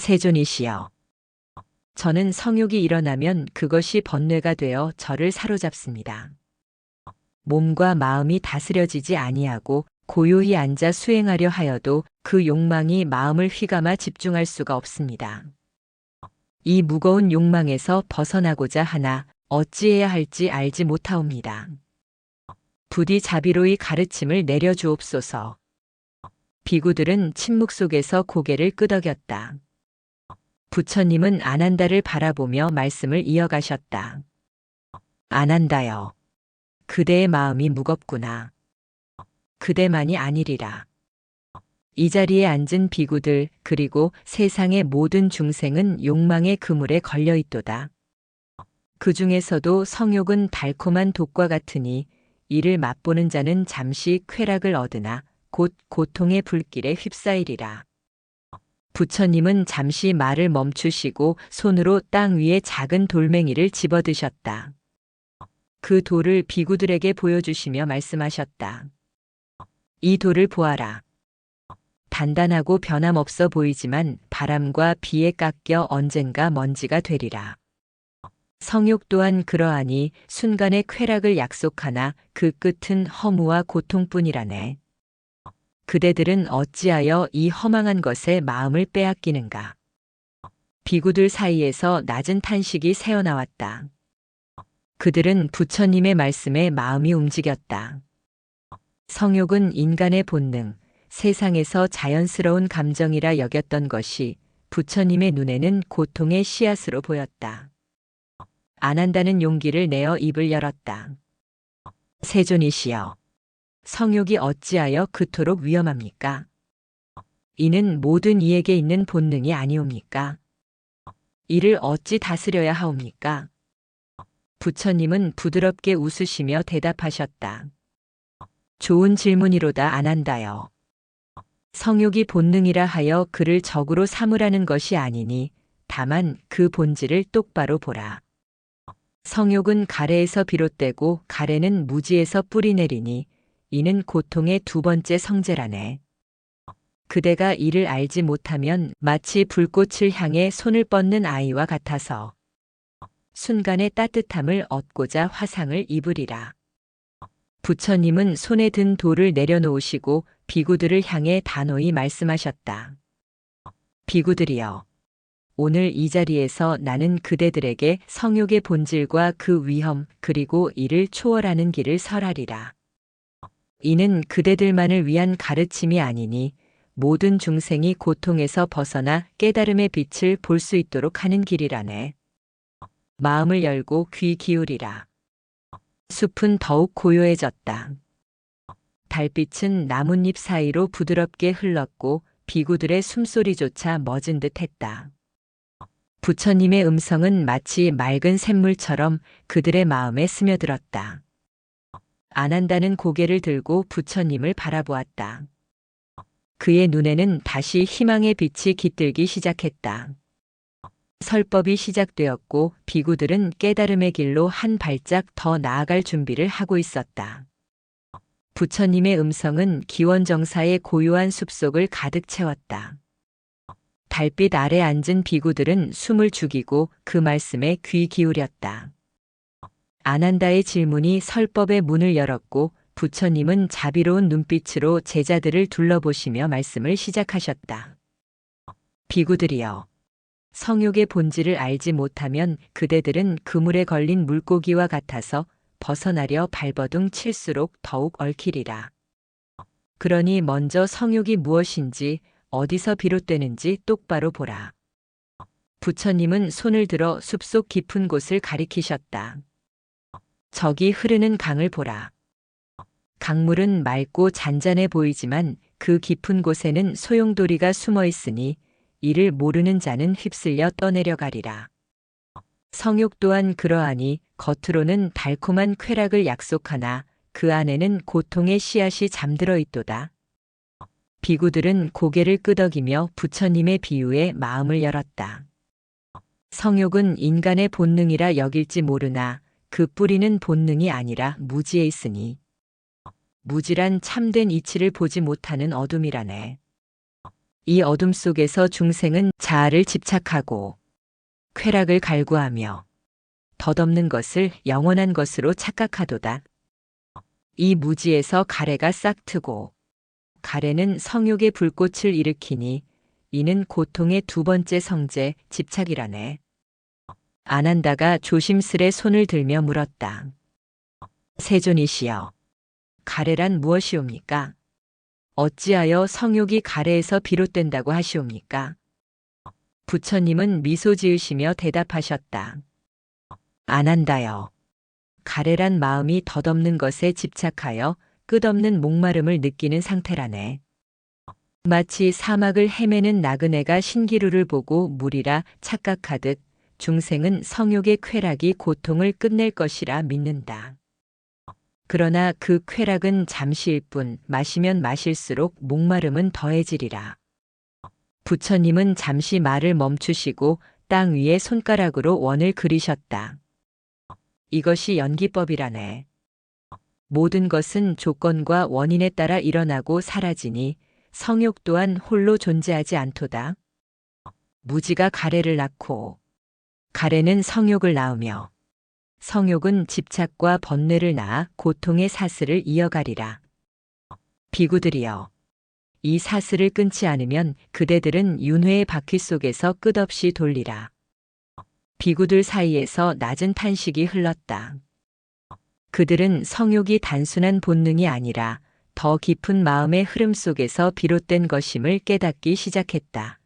세존이시여. 저는 성욕이 일어나면 그것이 번뇌가 되어 저를 사로잡습니다. 몸과 마음이 다스려지지 아니하고 고요히 앉아 수행하려 하여도 그 욕망이 마음을 휘감아 집중할 수가 없습니다. 이 무거운 욕망에서 벗어나고자 하나 어찌해야 할지 알지 못하옵니다. 부디 자비로이 가르침을 내려주옵소서. 비구들은 침묵 속에서 고개를 끄덕였다. 부처님은 아난다를 바라보며 말씀을 이어가셨다. 아난다여. 그대의 마음이 무겁구나. 그대만이 아니리라. 이 자리에 앉은 비구들 그리고 세상의 모든 중생은 욕망의 그물에 걸려 있도다. 그 중에서도 성욕은 달콤한 독과 같으니 이를 맛보는 자는 잠시 쾌락을 얻으나 곧 고통의 불길에 휩싸이리라. 부처님은 잠시 말을 멈추시고 손으로 땅 위에 작은 돌멩이를 집어드셨다. 그 돌을 비구들에게 보여주시며 말씀하셨다. 이 돌을 보아라. 단단하고 변함없어 보이지만 바람과 비에 깎여 언젠가 먼지가 되리라. 성욕 또한 그러하니 순간의 쾌락을 약속하나 그 끝은 허무와 고통뿐이라네. 그대들은 어찌하여 이 허망한 것에 마음을 빼앗기는가. 비구들 사이에서 낮은 탄식이 새어나왔다. 그들은 부처님의 말씀에 마음이 움직였다. 성욕은 인간의 본능, 세상에서 자연스러운 감정이라 여겼던 것이 부처님의 눈에는 고통의 씨앗으로 보였다. 아난다는 용기를 내어 입을 열었다. 세존이시여. 성욕이 어찌하여 그토록 위험합니까? 이는 모든 이에게 있는 본능이 아니옵니까? 이를 어찌 다스려야 하옵니까? 부처님은 부드럽게 웃으시며 대답하셨다. 좋은 질문이로다 아난다여. 성욕이 본능이라 하여 그를 적으로 삼으라는 것이 아니니 다만 그 본질을 똑바로 보라. 성욕은 가래에서 비롯되고 가래는 무지에서 뿌리내리니 이는 고통의 두 번째 성제라네. 그대가 이를 알지 못하면 마치 불꽃을 향해 손을 뻗는 아이와 같아서 순간의 따뜻함을 얻고자 화상을 입으리라. 부처님은 손에 든 돌을 내려놓으시고 비구들을 향해 단호히 말씀하셨다. 비구들이여. 오늘 이 자리에서 나는 그대들에게 성욕의 본질과 그 위험 그리고 이를 초월하는 길을 설하리라. 이는 그대들만을 위한 가르침이 아니니 모든 중생이 고통에서 벗어나 깨달음의 빛을 볼 수 있도록 하는 길이라네. 마음을 열고 귀 기울이라. 숲은 더욱 고요해졌다. 달빛은 나뭇잎 사이로 부드럽게 흘렀고 비구들의 숨소리조차 멎은 듯 했다. 부처님의 음성은 마치 맑은 샘물처럼 그들의 마음에 스며들었다. 아난다는 고개를 들고 부처님을 바라보았다. 그의 눈에는 다시 희망의 빛이 깃들기 시작했다. 설법이 시작되었고 비구들은 깨달음의 길로 한 발짝 더 나아갈 준비를 하고 있었다. 부처님의 음성은 기원정사의 고요한 숲속을 가득 채웠다. 달빛 아래 앉은 비구들은 숨을 죽이고 그 말씀에 귀 기울였다. 아난다의 질문이 설법의 문을 열었고 부처님은 자비로운 눈빛으로 제자들을 둘러보시며 말씀을 시작하셨다. 비구들이여. 성욕의 본질을 알지 못하면 그대들은 그물에 걸린 물고기와 같아서 벗어나려 발버둥 칠수록 더욱 얽히리라. 그러니 먼저 성욕이 무엇인지 어디서 비롯되는지 똑바로 보라. 부처님은 손을 들어 숲속 깊은 곳을 가리키셨다. 저기 흐르는 강을 보라. 강물은 맑고 잔잔해 보이지만 그 깊은 곳에는 소용돌이가 숨어 있으니 이를 모르는 자는 휩쓸려 떠내려가리라. 성욕 또한 그러하니 겉으로는 달콤한 쾌락을 약속하나 그 안에는 고통의 씨앗이 잠들어 있도다. 비구들은 고개를 끄덕이며 부처님의 비유에 마음을 열었다. 성욕은 인간의 본능이라 여길지 모르나 그 뿌리는 본능이 아니라 무지에 있으니 무지란 참된 이치를 보지 못하는 어둠이라네. 이 어둠 속에서 중생은 자아를 집착하고 쾌락을 갈구하며 덧없는 것을 영원한 것으로 착각하도다. 이 무지에서 가래가 싹트고 가래는 성욕의 불꽃을 일으키니 이는 고통의 두 번째 성제 집착이라네. 아난다가 조심스레 손을 들며 물었다. 세존이시여, 가래란 무엇이옵니까? 어찌하여 성욕이 가래에서 비롯된다고 하시옵니까? 부처님은 미소 지으시며 대답하셨다. 아난다여, 가래란 마음이 덧없는 것에 집착하여 끝없는 목마름을 느끼는 상태라네. 마치 사막을 헤매는 나그네가 신기루를 보고 물이라 착각하듯 중생은 성욕의 쾌락이 고통을 끝낼 것이라 믿는다. 그러나 그 쾌락은 잠시일 뿐 마시면 마실수록 목마름은 더해지리라. 부처님은 잠시 말을 멈추시고 땅 위에 손가락으로 원을 그리셨다. 이것이 연기법이라네. 모든 것은 조건과 원인에 따라 일어나고 사라지니 성욕 또한 홀로 존재하지 않도다. 무지가 가래를 낳고 가래는 성욕을 낳으며 성욕은 집착과 번뇌를 낳아 고통의 사슬을 이어가리라. 비구들이여, 이 사슬을 끊지 않으면 그대들은 윤회의 바퀴 속에서 끝없이 돌리라. 비구들 사이에서 낮은 탄식이 흘렀다. 그들은 성욕이 단순한 본능이 아니라 더 깊은 마음의 흐름 속에서 비롯된 것임을 깨닫기 시작했다.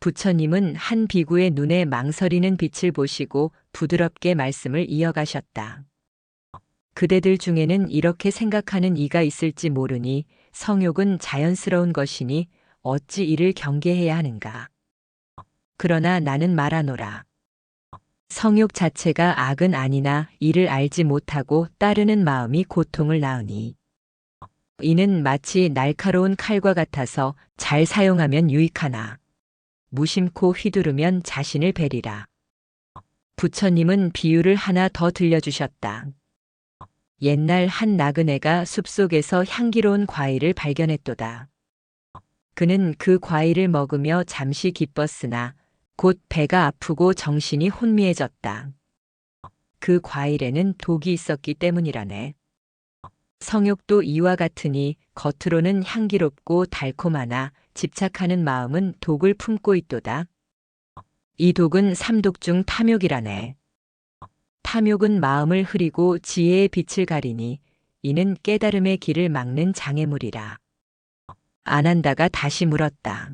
부처님은 한 비구의 눈에 망설이는 빛을 보시고 부드럽게 말씀을 이어가셨다. 그대들 중에는 이렇게 생각하는 이가 있을지 모르니 성욕은 자연스러운 것이니 어찌 이를 경계해야 하는가. 그러나 나는 말하노라. 성욕 자체가 악은 아니나 이를 알지 못하고 따르는 마음이 고통을 낳으니 이는 마치 날카로운 칼과 같아서 잘 사용하면 유익하나 무심코 휘두르면 자신을 베리라. 부처님은 비유를 하나 더 들려주셨다. 옛날 한 나그네가 숲속에서 향기로운 과일을 발견했도다. 그는 그 과일을 먹으며 잠시 기뻤으나 곧 배가 아프고 정신이 혼미해졌다. 그 과일에는 독이 있었기 때문이라네. 성욕도 이와 같으니 겉으로는 향기롭고 달콤하나 집착하는 마음은 독을 품고 있도다. 이 독은 삼독 중 탐욕이라네. 탐욕은 마음을 흐리고 지혜의 빛을 가리니 이는 깨달음의 길을 막는 장애물이라. 아난다가 다시 물었다.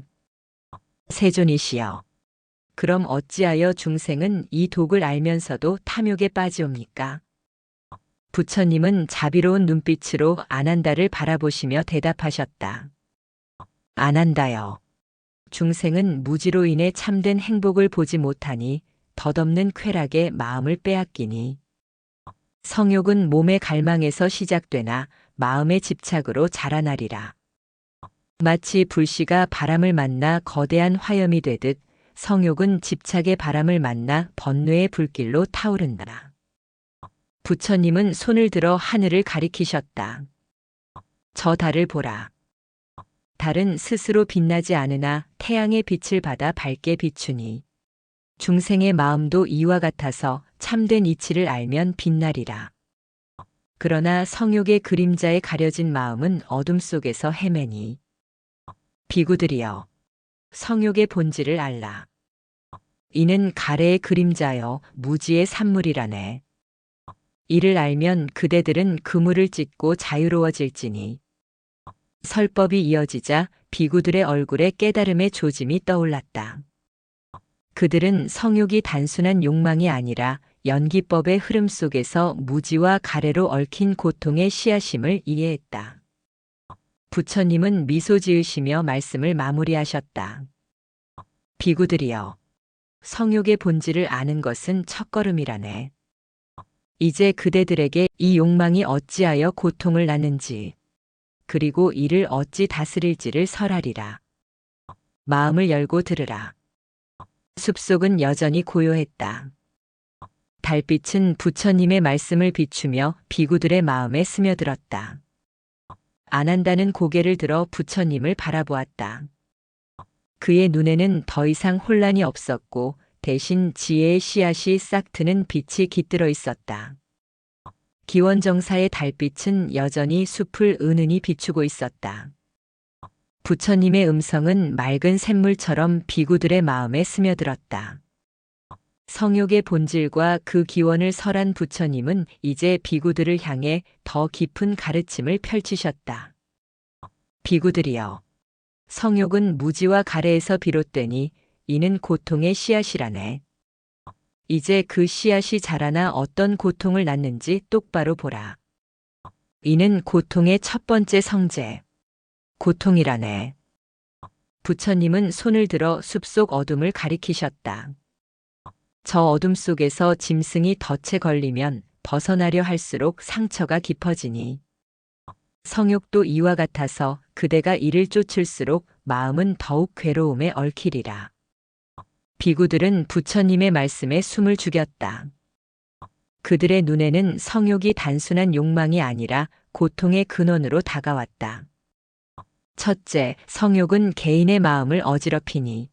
세존이시여, 그럼 어찌하여 중생은 이 독을 알면서도 탐욕에 빠지옵니까? 부처님은 자비로운 눈빛으로 아난다를 바라보시며 대답하셨다. 아난다여, 중생은 무지로 인해 참된 행복을 보지 못하니 덧없는 쾌락에 마음을 빼앗기니 성욕은 몸의 갈망에서 시작되나 마음의 집착으로 자라나리라. 마치 불씨가 바람을 만나 거대한 화염이 되듯 성욕은 집착의 바람을 만나 번뇌의 불길로 타오른다. 부처님은 손을 들어 하늘을 가리키셨다. 저 달을 보라. 달은 스스로 빛나지 않으나 태양의 빛을 받아 밝게 비추니 중생의 마음도 이와 같아서 참된 이치를 알면 빛나리라. 그러나 성욕의 그림자에 가려진 마음은 어둠 속에서 헤매니 비구들이여, 성욕의 본질을 알라. 이는 가래의 그림자여 무지의 산물이라네. 이를 알면 그대들은 그물을 찢고 자유로워질지니. 설법이 이어지자 비구들의 얼굴에 깨달음의 조짐이 떠올랐다. 그들은 성욕이 단순한 욕망이 아니라 연기법의 흐름 속에서 무지와 가래로 얽힌 고통의 씨앗임을 이해했다. 부처님은 미소 지으시며 말씀을 마무리하셨다. 비구들이여, 성욕의 본질을 아는 것은 첫걸음이라네. 이제 그대들에게 이 욕망이 어찌하여 고통을 낳는지, 그리고 이를 어찌 다스릴지를 설하리라. 마음을 열고 들으라. 숲속은 여전히 고요했다. 달빛은 부처님의 말씀을 비추며 비구들의 마음에 스며들었다. 아난다는 고개를 들어 부처님을 바라보았다. 그의 눈에는 더 이상 혼란이 없었고 대신 지혜의 씨앗이 싹 트는 빛이 깃들어 있었다. 기원정사의 달빛은 여전히 숲을 은은히 비추고 있었다. 부처님의 음성은 맑은 샘물처럼 비구들의 마음에 스며들었다. 성욕의 본질과 그 기원을 설한 부처님은 이제 비구들을 향해 더 깊은 가르침을 펼치셨다. 비구들이여, 성욕은 무지와 가래에서 비롯되니 이는 고통의 씨앗이라네. 이제 그 씨앗이 자라나 어떤 고통을 낳는지 똑바로 보라. 이는 고통의 첫 번째 성제, 고통이라네. 부처님은 손을 들어 숲속 어둠을 가리키셨다. 저 어둠 속에서 짐승이 덫에 걸리면 벗어나려 할수록 상처가 깊어지니 성욕도 이와 같아서 그대가 이를 쫓을수록 마음은 더욱 괴로움에 얽히리라. 비구들은 부처님의 말씀에 숨을 죽였다. 그들의 눈에는 성욕이 단순한 욕망이 아니라 고통의 근원으로 다가왔다. 첫째, 성욕은 개인의 마음을 어지럽히니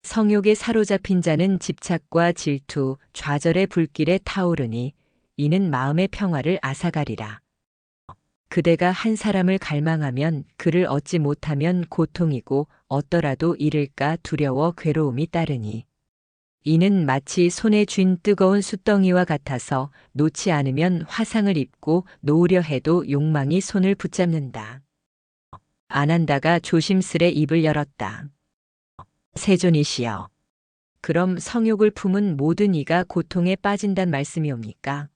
성욕에 사로잡힌 자는 집착과 질투, 좌절의 불길에 타오르니 이는 마음의 평화를 앗아가리라. 그대가 한 사람을 갈망하면 그를 얻지 못하면 고통이고 얻더라도 잃을까 두려워 괴로움이 따르니 이는 마치 손에 쥔 뜨거운 숯덩이와 같아서 놓지 않으면 화상을 입고 놓으려 해도 욕망이 손을 붙잡는다. 아난다가 조심스레 입을 열었다. 세존이시여, 그럼 성욕을 품은 모든 이가 고통에 빠진단 말씀이옵니까?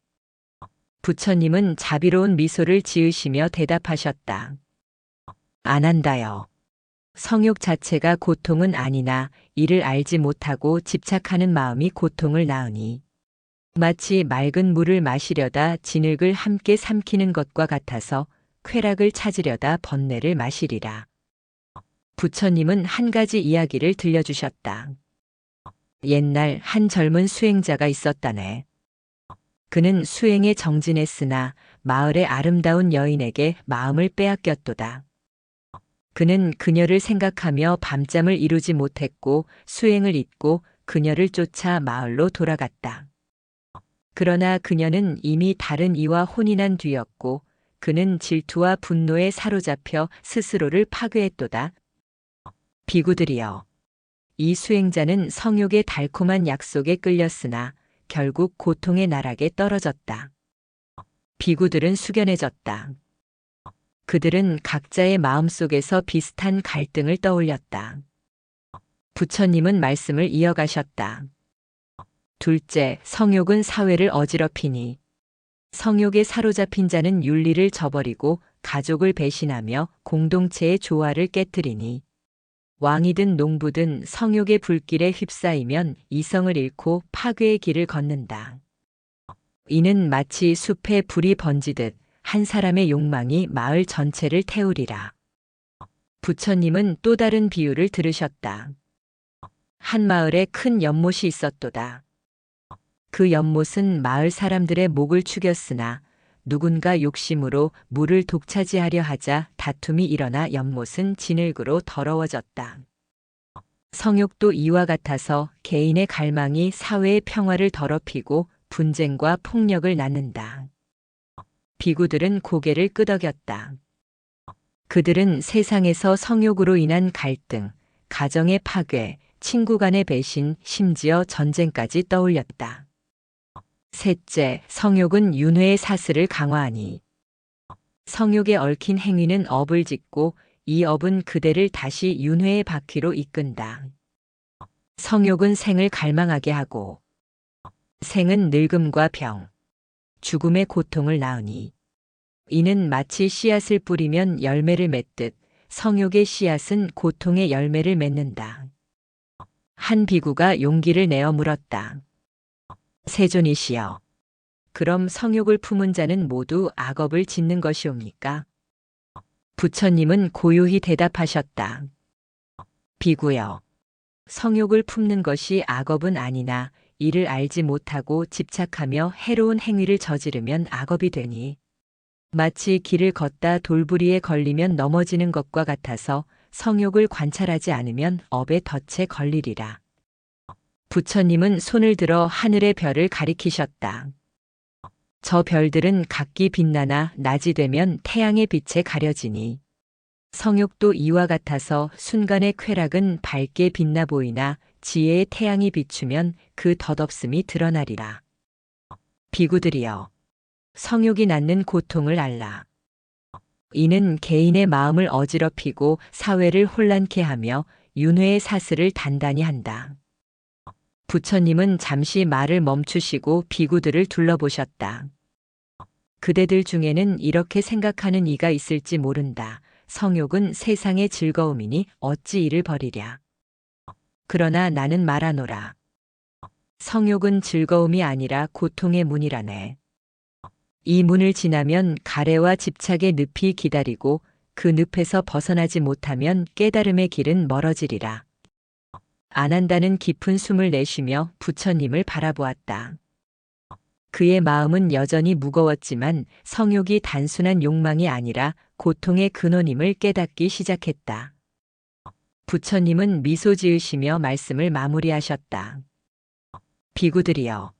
부처님은 자비로운 미소를 지으시며 대답하셨다. 아난다여, 성욕 자체가 고통은 아니나 이를 알지 못하고 집착하는 마음이 고통을 낳으니 마치 맑은 물을 마시려다 진흙을 함께 삼키는 것과 같아서 쾌락을 찾으려다 번뇌를 마시리라. 부처님은 한 가지 이야기를 들려주셨다. 옛날 한 젊은 수행자가 있었다네. 그는 수행에 정진했으나 마을의 아름다운 여인에게 마음을 빼앗겼도다. 그는 그녀를 생각하며 밤잠을 이루지 못했고 수행을 잊고 그녀를 쫓아 마을로 돌아갔다. 그러나 그녀는 이미 다른 이와 혼인한 뒤였고 그는 질투와 분노에 사로잡혀 스스로를 파괴했도다. 비구들이여, 이 수행자는 성욕의 달콤한 약속에 끌렸으나 결국 고통의 나락에 떨어졌다. 비구들은 숙연해졌다. 그들은 각자의 마음속에서 비슷한 갈등을 떠올렸다. 부처님은 말씀을 이어가셨다. 둘째, 성욕은 사회를 어지럽히니 성욕에 사로잡힌 자는 윤리를 저버리고 가족을 배신하며 공동체의 조화를 깨뜨리니 왕이든 농부든 성욕의 불길에 휩싸이면 이성을 잃고 파괴의 길을 걷는다. 이는 마치 숲에 불이 번지듯 한 사람의 욕망이 마을 전체를 태우리라. 부처님은 또 다른 비유를 들으셨다. 한 마을에 큰 연못이 있었도다. 그 연못은 마을 사람들의 목을 축였으나 누군가 욕심으로 물을 독차지하려 하자 다툼이 일어나 연못은 진흙으로 더러워졌다. 성욕도 이와 같아서 개인의 갈망이 사회의 평화를 더럽히고 분쟁과 폭력을 낳는다. 비구들은 고개를 끄덕였다. 그들은 세상에서 성욕으로 인한 갈등, 가정의 파괴, 친구 간의 배신, 심지어 전쟁까지 떠올렸다. 셋째, 성욕은 윤회의 사슬을 강화하니 성욕에 얽힌 행위는 업을 짓고 이 업은 그대를 다시 윤회의 바퀴로 이끈다. 성욕은 생을 갈망하게 하고 생은 늙음과 병, 죽음의 고통을 낳으니 이는 마치 씨앗을 뿌리면 열매를 맺듯 성욕의 씨앗은 고통의 열매를 맺는다. 한 비구가 용기를 내어 물었다. 세존이시여, 그럼 성욕을 품은 자는 모두 악업을 짓는 것이옵니까? 부처님은 고요히 대답하셨다. 비구여, 성욕을 품는 것이 악업은 아니나 이를 알지 못하고 집착하며 해로운 행위를 저지르면 악업이 되니 마치 길을 걷다 돌부리에 걸리면 넘어지는 것과 같아서 성욕을 관찰하지 않으면 업의 덫에 걸리리라. 부처님은 손을 들어 하늘의 별을 가리키셨다. 저 별들은 각기 빛나나 낮이 되면 태양의 빛에 가려지니 성욕도 이와 같아서 순간의 쾌락은 밝게 빛나 보이나 지혜의 태양이 비추면 그 덧없음이 드러나리라. 비구들이여, 성욕이 낳는 고통을 알라. 이는 개인의 마음을 어지럽히고 사회를 혼란케 하며 윤회의 사슬을 단단히 한다. 부처님은 잠시 말을 멈추시고 비구들을 둘러보셨다. 그대들 중에는 이렇게 생각하는 이가 있을지 모른다. 성욕은 세상의 즐거움이니 어찌 이를 버리랴. 그러나 나는 말하노라. 성욕은 즐거움이 아니라 고통의 문이라네. 이 문을 지나면 가래와 집착의 늪이 기다리고 그 늪에서 벗어나지 못하면 깨달음의 길은 멀어지리라. 안한다는 깊은 숨을 내쉬며 부처님을 바라보았다. 그의 마음은 여전히 무거웠지만 성욕이 단순한 욕망이 아니라 고통의 근원임을 깨닫기 시작했다. 부처님은 미소 지으시며 말씀을 마무리하셨다. 비구들이여,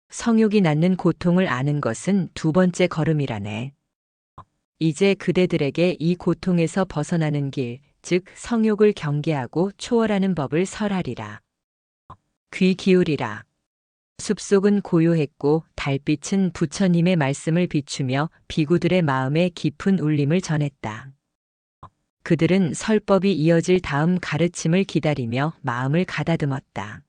성욕이 낳는 고통을 아는 것은 두 번째 걸음이라네. 이제 그대들에게 이 고통에서 벗어나는 길, 즉 성욕을 경계하고 초월하는 법을 설하리라. 귀 기울이라. 숲속은 고요했고 달빛은 부처님의 말씀을 비추며 비구들의 마음에 깊은 울림을 전했다. 그들은 설법이 이어질 다음 가르침을 기다리며 마음을 가다듬었다.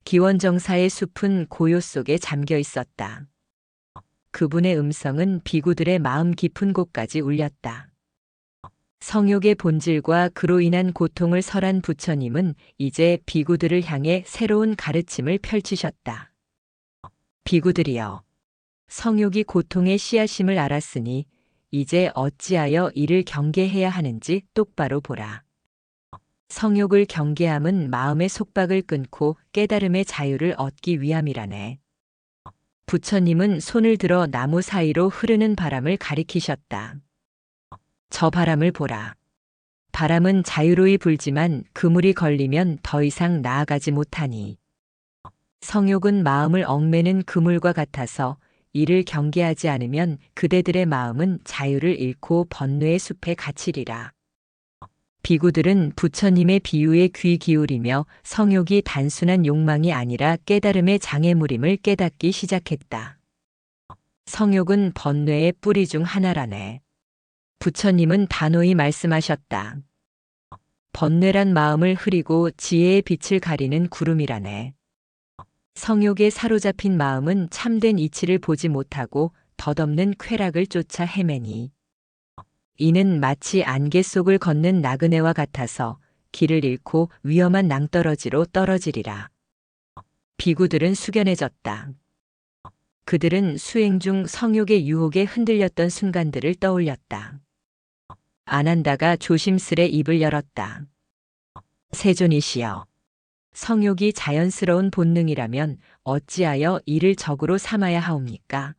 기원정사의 숲은 고요 속에 잠겨 있었다. 그분의 음성은 비구들의 마음 깊은 곳까지 울렸다. 성욕의 본질과 그로 인한 고통을 설한 부처님은 이제 비구들을 향해 새로운 가르침을 펼치셨다. 비구들이여, 성욕이 고통의 씨앗임을 알았으니 이제 어찌하여 이를 경계해야 하는지 똑바로 보라. 성욕을 경계함은 마음의 속박을 끊고 깨달음의 자유를 얻기 위함이라네. 부처님은 손을 들어 나무 사이로 흐르는 바람을 가리키셨다. 저 바람을 보라. 바람은 자유로이 불지만 그물이 걸리면 더 이상 나아가지 못하니. 성욕은 마음을 얽매는 그물과 같아서 이를 경계하지 않으면 그대들의 마음은 자유를 잃고 번뇌의 숲에 갇히리라. 비구들은 부처님의 비유에 귀 기울이며 성욕이 단순한 욕망이 아니라 깨달음의 장애물임을 깨닫기 시작했다. 성욕은 번뇌의 뿌리 중 하나라네. 부처님은 단호히 말씀하셨다. 번뇌란 마음을 흐리고 지혜의 빛을 가리는 구름이라네. 성욕에 사로잡힌 마음은 참된 이치를 보지 못하고 덧없는 쾌락을 쫓아 헤매니. 이는 마치 안개 속을 걷는 나그네와 같아서 길을 잃고 위험한 낭떠러지로 떨어지리라. 비구들은 숙연해졌다. 그들은 수행 중 성욕의 유혹에 흔들렸던 순간들을 떠올렸다. 안한다가 조심스레 입을 열었다. 세존이시여, 성욕이 자연스러운 본능이라면 어찌하여 이를 적으로 삼아야 하옵니까?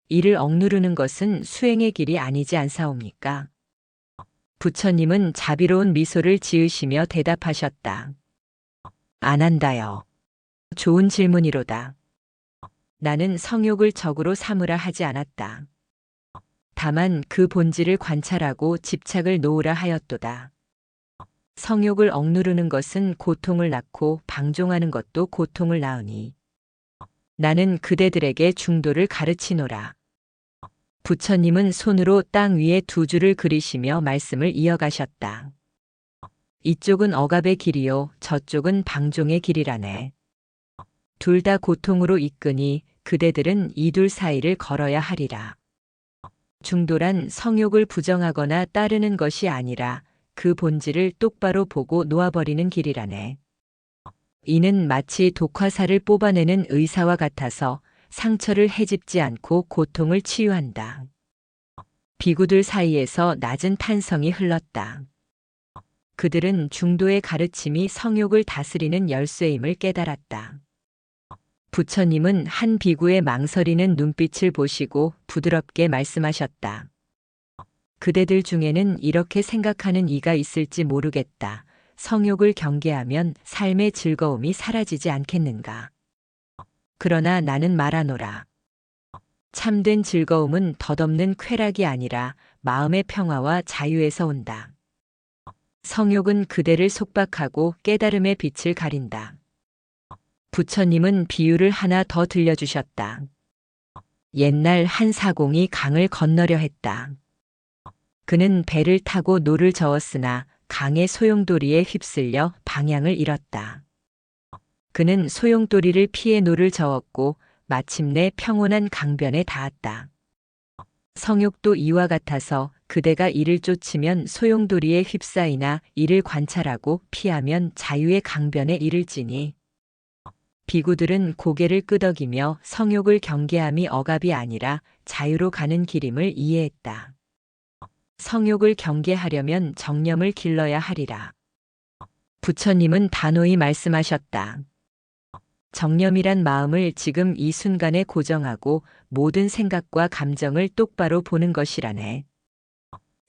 이를 억누르는 것은 수행의 길이 아니지 않사옵니까? 부처님은 자비로운 미소를 지으시며 대답하셨다. 안한다여, 좋은 질문이로다. 나는 성욕을 적으로 삼으라 하지 않았다. 다만 그 본질을 관찰하고 집착을 놓으라 하였도다. 성욕을 억누르는 것은 고통을 낳고 방종하는 것도 고통을 낳으니 나는 그대들에게 중도를 가르치노라. 부처님은 손으로 땅 위에 두 줄을 그리시며 말씀을 이어가셨다. 이쪽은 억압의 길이요, 저쪽은 방종의 길이라네. 둘 다 고통으로 이끄니 그대들은 이 둘 사이를 걸어야 하리라. 중도란 성욕을 부정하거나 따르는 것이 아니라 그 본질을 똑바로 보고 놓아버리는 길이라네. 이는 마치 독화살을 뽑아내는 의사와 같아서 상처를 헤집지 않고 고통을 치유한다. 비구들 사이에서 낮은 탄성이 흘렀다. 그들은 중도의 가르침이 성욕을 다스리는 열쇠임을 깨달았다. 부처님은 한 비구의 망설이는 눈빛을 보시고 부드럽게 말씀하셨다. 그대들 중에는 이렇게 생각하는 이가 있을지 모르겠다. 성욕을 경계하면 삶의 즐거움이 사라지지 않겠는가. 그러나 나는 말하노라. 참된 즐거움은 덧없는 쾌락이 아니라 마음의 평화와 자유에서 온다. 성욕은 그대를 속박하고 깨달음의 빛을 가린다. 부처님은 비유를 하나 더 들려주셨다. 옛날 한 사공이 강을 건너려 했다. 그는 배를 타고 노를 저었으나 강의 소용돌이에 휩쓸려 방향을 잃었다. 그는 소용돌이를 피해 노를 저었고 마침내 평온한 강변에 닿았다. 성욕도 이와 같아서 그대가 이를 쫓으면 소용돌이에 휩싸이나 이를 관찰하고 피하면 자유의 강변에 이를지니 비구들은 고개를 끄덕이며 성욕을 경계함이 억압이 아니라 자유로 가는 길임을 이해했다. 성욕을 경계하려면 정념을 길러야 하리라. 부처님은 단호히 말씀하셨다. 정념이란 마음을 지금 이 순간에 고정하고 모든 생각과 감정을 똑바로 보는 것이라네.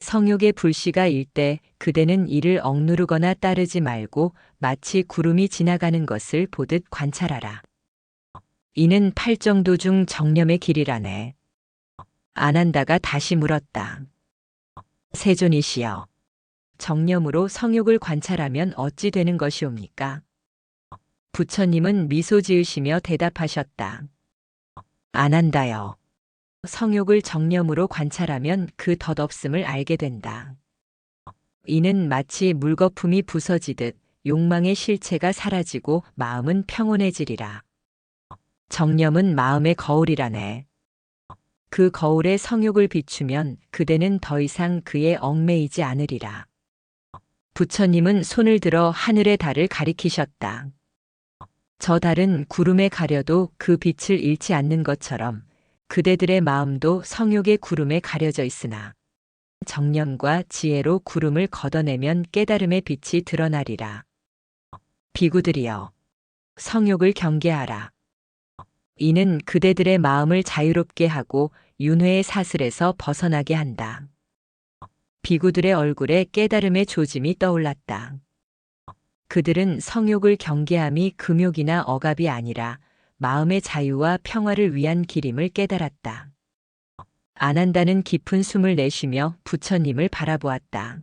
성욕의 불씨가 일 때 그대는 이를 억누르거나 따르지 말고 마치 구름이 지나가는 것을 보듯 관찰하라. 이는 팔정도 중 정념의 길이라네. 아난다가 다시 물었다. 세존이시여, 정념으로 성욕을 관찰하면 어찌 되는 것이옵니까? 부처님은 미소 지으시며 대답하셨다. 아난다여, 성욕을 정념으로 관찰하면 그 덧없음을 알게 된다. 이는 마치 물거품이 부서지듯 욕망의 실체가 사라지고 마음은 평온해지리라. 정념은 마음의 거울이라네. 그 거울에 성욕을 비추면 그대는 더 이상 그에 얽매이지 않으리라. 부처님은 손을 들어 하늘의 달을 가리키셨다. 저 달은 구름에 가려도 그 빛을 잃지 않는 것처럼 그대들의 마음도 성욕의 구름에 가려져 있으나 정념과 지혜로 구름을 걷어내면 깨달음의 빛이 드러나리라. 비구들이여, 성욕을 경계하라. 이는 그대들의 마음을 자유롭게 하고 윤회의 사슬에서 벗어나게 한다. 비구들의 얼굴에 깨달음의 조짐이 떠올랐다. 그들은 성욕을 경계함이 금욕이나 억압이 아니라 마음의 자유와 평화를 위한 길임을 깨달았다. 아난다는 깊은 숨을 내쉬며 부처님을 바라보았다.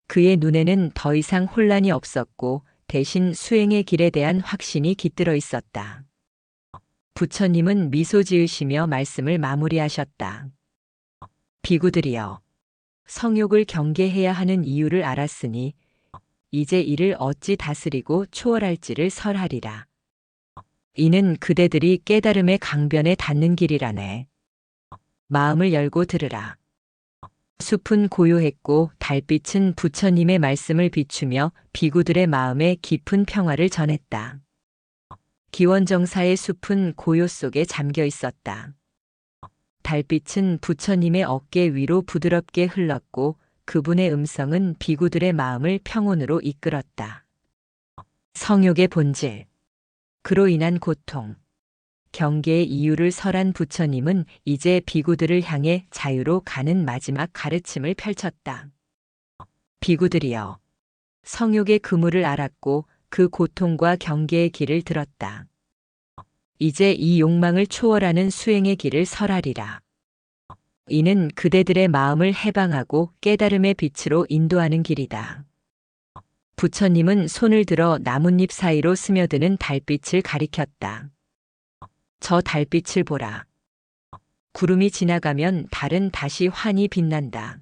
그의 눈에는 더 이상 혼란이 없었고 대신 수행의 길에 대한 확신이 깃들어 있었다. 부처님은 미소 지으시며 말씀을 마무리하셨다. 비구들이여, 성욕을 경계해야 하는 이유를 알았으니 이제 이를 어찌 다스리고 초월할지를 설하리라. 이는 그대들이 깨달음의 강변에 닿는 길이라네. 마음을 열고 들으라. 숲은 고요했고 달빛은 부처님의 말씀을 비추며 비구들의 마음에 깊은 평화를 전했다. 기원정사의 숲은 고요 속에 잠겨 있었다. 달빛은 부처님의 어깨 위로 부드럽게 흘렀고 그분의 음성은 비구들의 마음을 평온으로 이끌었다. 성욕의 본질, 그로 인한 고통, 경계의 이유를 설한 부처님은 이제 비구들을 향해 자유로 가는 마지막 가르침을 펼쳤다. 비구들이여, 성욕의 그물을 알았고 그 고통과 경계의 길을 들었다. 이제 이 욕망을 초월하는 수행의 길을 설하리라. 이는 그대들의 마음을 해방하고 깨달음의 빛으로 인도하는 길이다. 부처님은 손을 들어 나뭇잎 사이로 스며드는 달빛을 가리켰다. 저 달빛을 보라. 구름이 지나가면 달은 다시 환히 빛난다.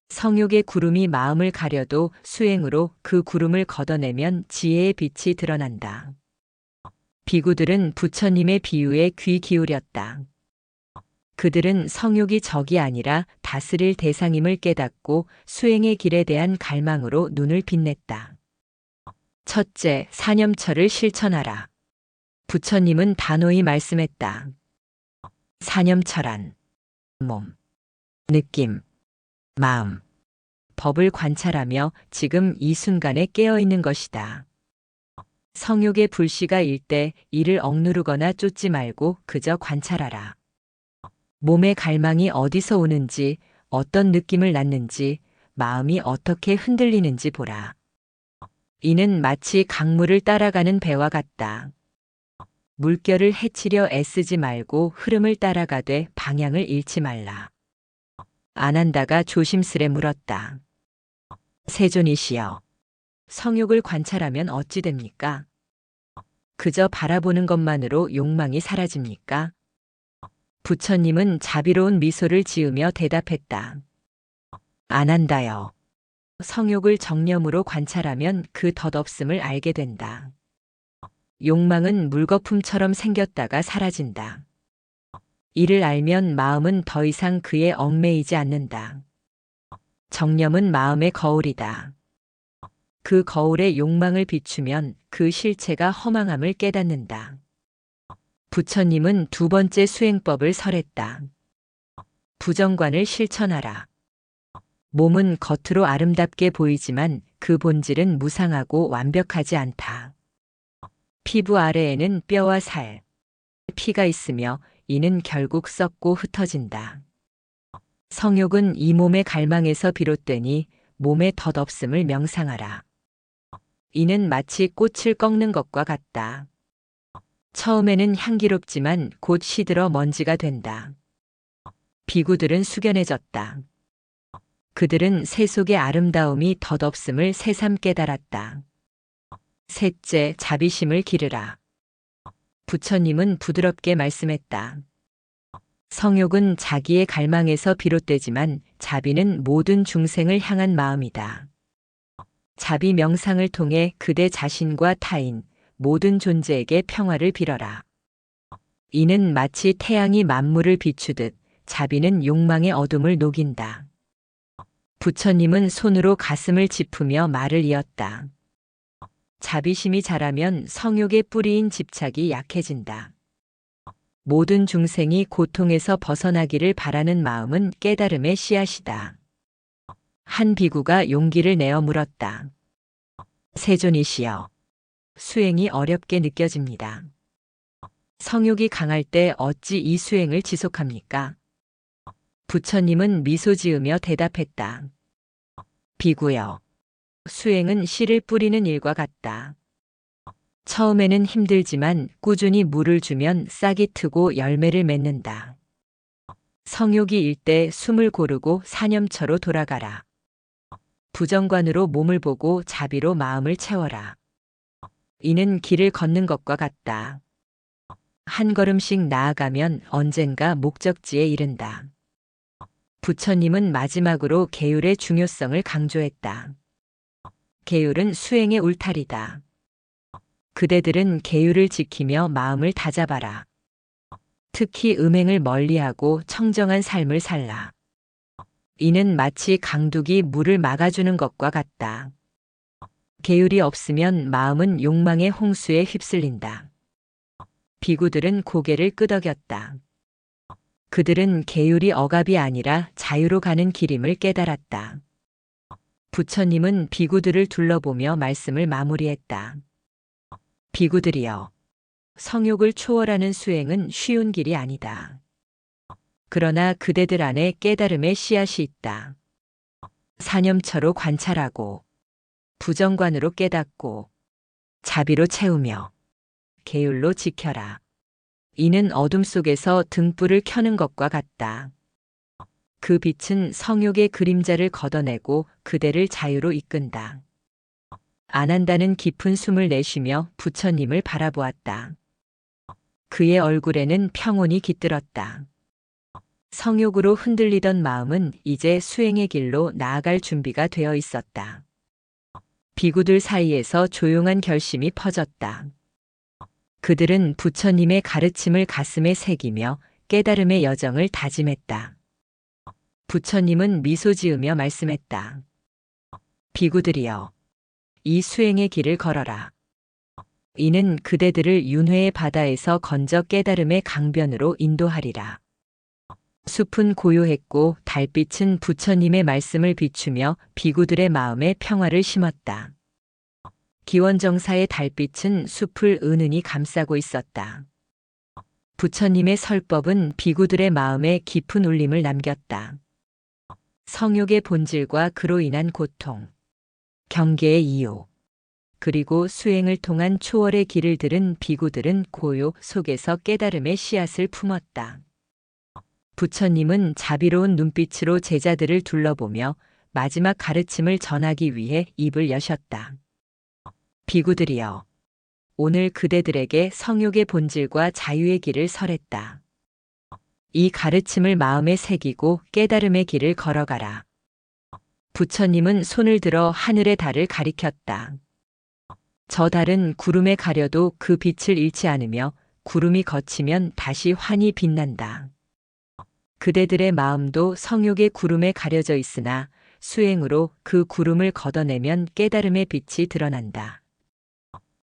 성욕의 구름이 마음을 가려도 수행으로 그 구름을 걷어내면 지혜의 빛이 드러난다. 비구들은 부처님의 비유에 귀 기울였다. 그들은 성욕이 적이 아니라 다스릴 대상임을 깨닫고 수행의 길에 대한 갈망으로 눈을 빛냈다. 첫째, 사념처를 실천하라. 부처님은 단호히 말씀했다. 사념처란 몸, 느낌, 마음, 법을 관찰하며 지금 이 순간에 깨어있는 것이다. 성욕의 불씨가 일 때 이를 억누르거나 쫓지 말고 그저 관찰하라. 몸의 갈망이 어디서 오는지, 어떤 느낌을 낳는지, 마음이 어떻게 흔들리는지 보라. 이는 마치 강물을 따라가는 배와 같다. 물결을 헤치려 애쓰지 말고 흐름을 따라가되 방향을 잃지 말라. 아난다가 조심스레 물었다. 세존이시여, 성욕을 관찰하면 어찌 됩니까? 그저 바라보는 것만으로 욕망이 사라집니까? 부처님은 자비로운 미소를 지으며 대답했다. 아난다여, 성욕을 정념으로 관찰하면 그 덧없음을 알게 된다. 욕망은 물거품처럼 생겼다가 사라진다. 이를 알면 마음은 더 이상 그에 얽매이지 않는다. 정념은 마음의 거울이다. 그 거울에 욕망을 비추면 그 실체가 허망함을 깨닫는다. 부처님은 두 번째 수행법을 설했다. 부정관을 실천하라. 몸은 겉으로 아름답게 보이지만 그 본질은 무상하고 완벽하지 않다. 피부 아래에는 뼈와 살, 피가 있으며 이는 결국 썩고 흩어진다. 성욕은 이 몸의 갈망에서 비롯되니 몸의 덧없음을 명상하라. 이는 마치 꽃을 꺾는 것과 같다. 처음에는 향기롭지만 곧 시들어 먼지가 된다. 비구들은 숙연해졌다. 그들은 세속의 아름다움이 덧없음을 새삼 깨달았다. 셋째, 자비심을 기르라. 부처님은 부드럽게 말씀했다. 성욕은 자기의 갈망에서 비롯되지만 자비는 모든 중생을 향한 마음이다. 자비 명상을 통해 그대 자신과 타인, 모든 존재에게 평화를 빌어라. 이는 마치 태양이 만물을 비추듯 자비는 욕망의 어둠을 녹인다. 부처님은 손으로 가슴을 짚으며 말을 이었다. 자비심이 자라면 성욕의 뿌리인 집착이 약해진다. 모든 중생이 고통에서 벗어나기를 바라는 마음은 깨달음의 씨앗이다. 한 비구가 용기를 내어 물었다. 세존이시여, 수행이 어렵게 느껴집니다. 성욕이 강할 때 어찌 이 수행을 지속합니까? 부처님은 미소 지으며 대답했다. 비구여, 수행은 씨를 뿌리는 일과 같다. 처음에는 힘들지만 꾸준히 물을 주면 싹이 트고 열매를 맺는다. 성욕이 일 때 숨을 고르고 사념처로 돌아가라. 부정관으로 몸을 보고 자비로 마음을 채워라. 이는 길을 걷는 것과 같다. 한 걸음씩 나아가면 언젠가 목적지에 이른다. 부처님은 마지막으로 계율의 중요성을 강조했다. 계율은 수행의 울타리다. 그대들은 계율을 지키며 마음을 다잡아라. 특히 음행을 멀리하고 청정한 삶을 살라. 이는 마치 강둑이 물을 막아주는 것과 같다. 계율이 없으면 마음은 욕망의 홍수에 휩쓸린다. 비구들은 고개를 끄덕였다. 그들은 계율이 억압이 아니라 자유로 가는 길임을 깨달았다. 부처님은 비구들을 둘러보며 말씀을 마무리했다. 비구들이여, 성욕을 초월하는 수행은 쉬운 길이 아니다. 그러나 그대들 안에 깨달음의 씨앗이 있다. 사념처로 관찰하고, 부정관으로 깨닫고, 자비로 채우며, 계율로 지켜라. 이는 어둠 속에서 등불을 켜는 것과 같다. 그 빛은 성욕의 그림자를 걷어내고 그대를 자유로 이끈다. 아난다는 깊은 숨을 내쉬며 부처님을 바라보았다. 그의 얼굴에는 평온이 깃들었다. 성욕으로 흔들리던 마음은 이제 수행의 길로 나아갈 준비가 되어 있었다. 비구들 사이에서 조용한 결심이 퍼졌다. 그들은 부처님의 가르침을 가슴에 새기며 깨달음의 여정을 다짐했다. 부처님은 미소 지으며 말씀했다. 비구들이여, 이 수행의 길을 걸어라. 이는 그대들을 윤회의 바다에서 건져 깨달음의 강변으로 인도하리라. 숲은 고요했고 달빛은 부처님의 말씀을 비추며 비구들의 마음에 평화를 심었다. 기원정사의 달빛은 숲을 은은히 감싸고 있었다. 부처님의 설법은 비구들의 마음에 깊은 울림을 남겼다. 성욕의 본질과 그로 인한 고통, 경계의 이유, 그리고 수행을 통한 초월의 길을 들은 비구들은 고요 속에서 깨달음의 씨앗을 품었다. 부처님은 자비로운 눈빛으로 제자들을 둘러보며 마지막 가르침을 전하기 위해 입을 여셨다. 비구들이여, 오늘 그대들에게 성욕의 본질과 자유의 길을 설했다. 이 가르침을 마음에 새기고 깨달음의 길을 걸어가라. 부처님은 손을 들어 하늘의 달을 가리켰다. 저 달은 구름에 가려도 그 빛을 잃지 않으며 구름이 걷히면 다시 환히 빛난다. 그대들의 마음도 성욕의 구름에 가려져 있으나 수행으로 그 구름을 걷어내면 깨달음의 빛이 드러난다.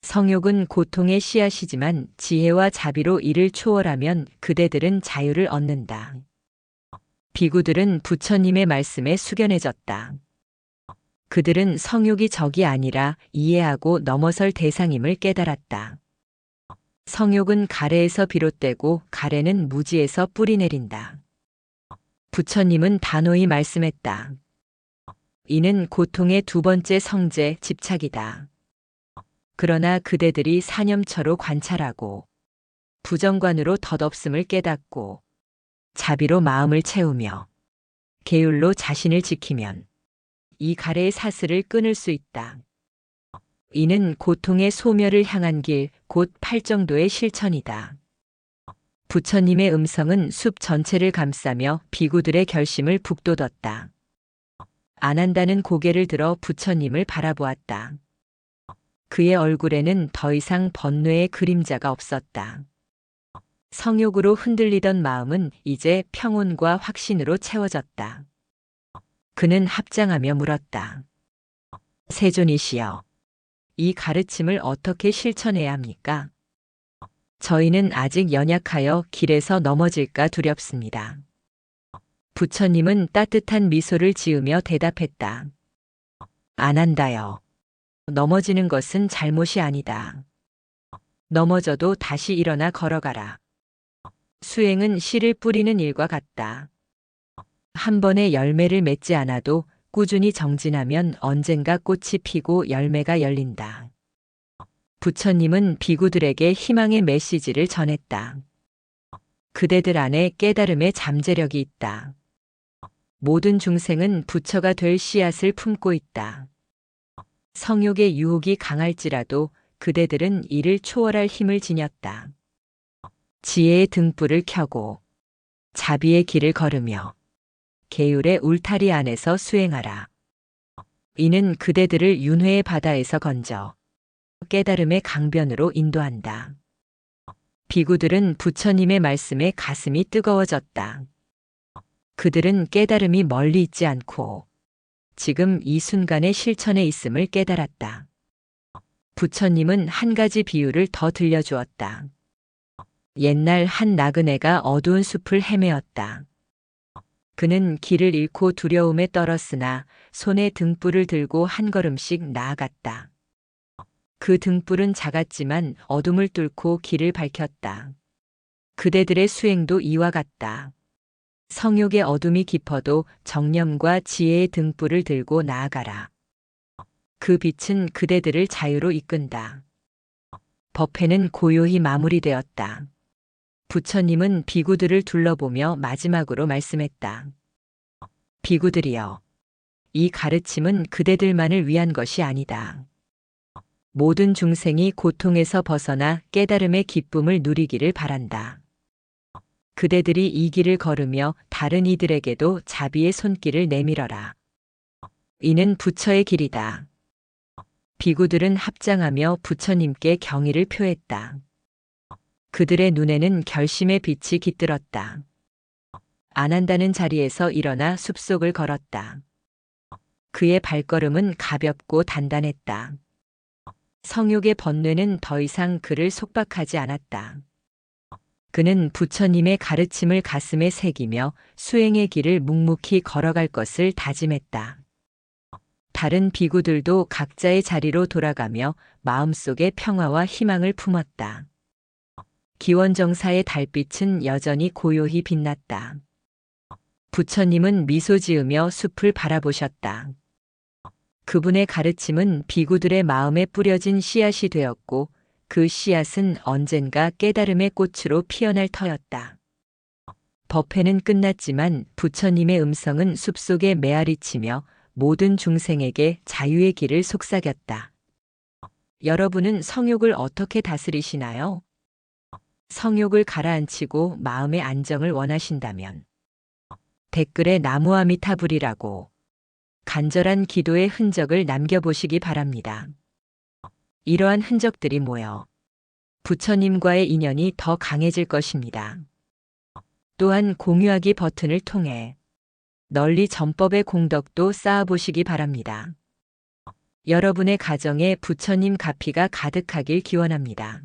성욕은 고통의 씨앗이지만 지혜와 자비로 이를 초월하면 그대들은 자유를 얻는다. 비구들은 부처님의 말씀에 숙연해졌다. 그들은 성욕이 적이 아니라 이해하고 넘어설 대상임을 깨달았다. 성욕은 가래에서 비롯되고 가래는 무지에서 뿌리내린다. 부처님은 단호히 말씀했다. 이는 고통의 두 번째 성제 집착이다. 그러나 그대들이 사념처로 관찰하고 부정관으로 덧없음을 깨닫고 자비로 마음을 채우며 계율로 자신을 지키면 이 가래의 사슬을 끊을 수 있다. 이는 고통의 소멸을 향한 길, 곧 팔정도의 실천이다. 부처님의 음성은 숲 전체를 감싸며 비구들의 결심을 북돋웠다. 안 한다는 고개를 들어 부처님을 바라보았다. 그의 얼굴에는 더 이상 번뇌의 그림자가 없었다. 성욕으로 흔들리던 마음은 이제 평온과 확신으로 채워졌다. 그는 합장하며 물었다. 세존이시여, 이 가르침을 어떻게 실천해야 합니까? 저희는 아직 연약하여 길에서 넘어질까 두렵습니다. 부처님은 따뜻한 미소를 지으며 대답했다. 안 한다요. 넘어지는 것은 잘못이 아니다. 넘어져도 다시 일어나 걸어가라. 수행은 씨를 뿌리는 일과 같다. 한 번에 열매를 맺지 않아도 꾸준히 정진하면 언젠가 꽃이 피고 열매가 열린다. 부처님은 비구들에게 희망의 메시지를 전했다. 그대들 안에 깨달음의 잠재력이 있다. 모든 중생은 부처가 될 씨앗을 품고 있다. 성욕의 유혹이 강할지라도 그대들은 이를 초월할 힘을 지녔다. 지혜의 등불을 켜고 자비의 길을 걸으며 계율의 울타리 안에서 수행하라. 이는 그대들을 윤회의 바다에서 건져 깨달음의 강변으로 인도한다. 비구들은 부처님의 말씀에 가슴이 뜨거워졌다. 그들은 깨달음이 멀리 있지 않고 지금 이 순간의 실천에 있음을 깨달았다. 부처님은 한 가지 비유를 더 들려주었다. 옛날 한 나그네가 어두운 숲을 헤매었다. 그는 길을 잃고 두려움에 떨었으나 손에 등불을 들고 한 걸음씩 나아갔다. 그 등불은 작았지만 어둠을 뚫고 길을 밝혔다. 그대들의 수행도 이와 같다. 성욕의 어둠이 깊어도 정념과 지혜의 등불을 들고 나아가라. 그 빛은 그대들을 자유로 이끈다. 법회는 고요히 마무리되었다. 부처님은 비구들을 둘러보며 마지막으로 말씀했다. 비구들이여, 이 가르침은 그대들만을 위한 것이 아니다. 모든 중생이 고통에서 벗어나 깨달음의 기쁨을 누리기를 바란다. 그대들이 이 길을 걸으며 다른 이들에게도 자비의 손길을 내밀어라. 이는 부처의 길이다. 비구들은 합장하며 부처님께 경의를 표했다. 그들의 눈에는 결심의 빛이 깃들었다. 안 한다는 자리에서 일어나 숲속을 걸었다. 그의 발걸음은 가볍고 단단했다. 성욕의 번뇌는 더 이상 그를 속박하지 않았다. 그는 부처님의 가르침을 가슴에 새기며 수행의 길을 묵묵히 걸어갈 것을 다짐했다. 다른 비구들도 각자의 자리로 돌아가며 마음속에 평화와 희망을 품었다. 기원정사의 달빛은 여전히 고요히 빛났다. 부처님은 미소 지으며 숲을 바라보셨다. 그분의 가르침은 비구들의 마음에 뿌려진 씨앗이 되었고 그 씨앗은 언젠가 깨달음의 꽃으로 피어날 터였다. 법회는 끝났지만 부처님의 음성은 숲속에 메아리치며 모든 중생에게 자유의 길을 속삭였다. 여러분은 성욕을 어떻게 다스리시나요? 성욕을 가라앉히고 마음의 안정을 원하신다면 댓글에 나무아미타불이라고 간절한 기도의 흔적을 남겨보시기 바랍니다. 이러한 흔적들이 모여 부처님과의 인연이 더 강해질 것입니다. 또한 공유하기 버튼을 통해 널리 전법의 공덕도 쌓아보시기 바랍니다. 여러분의 가정에 부처님 가피가 가득하길 기원합니다.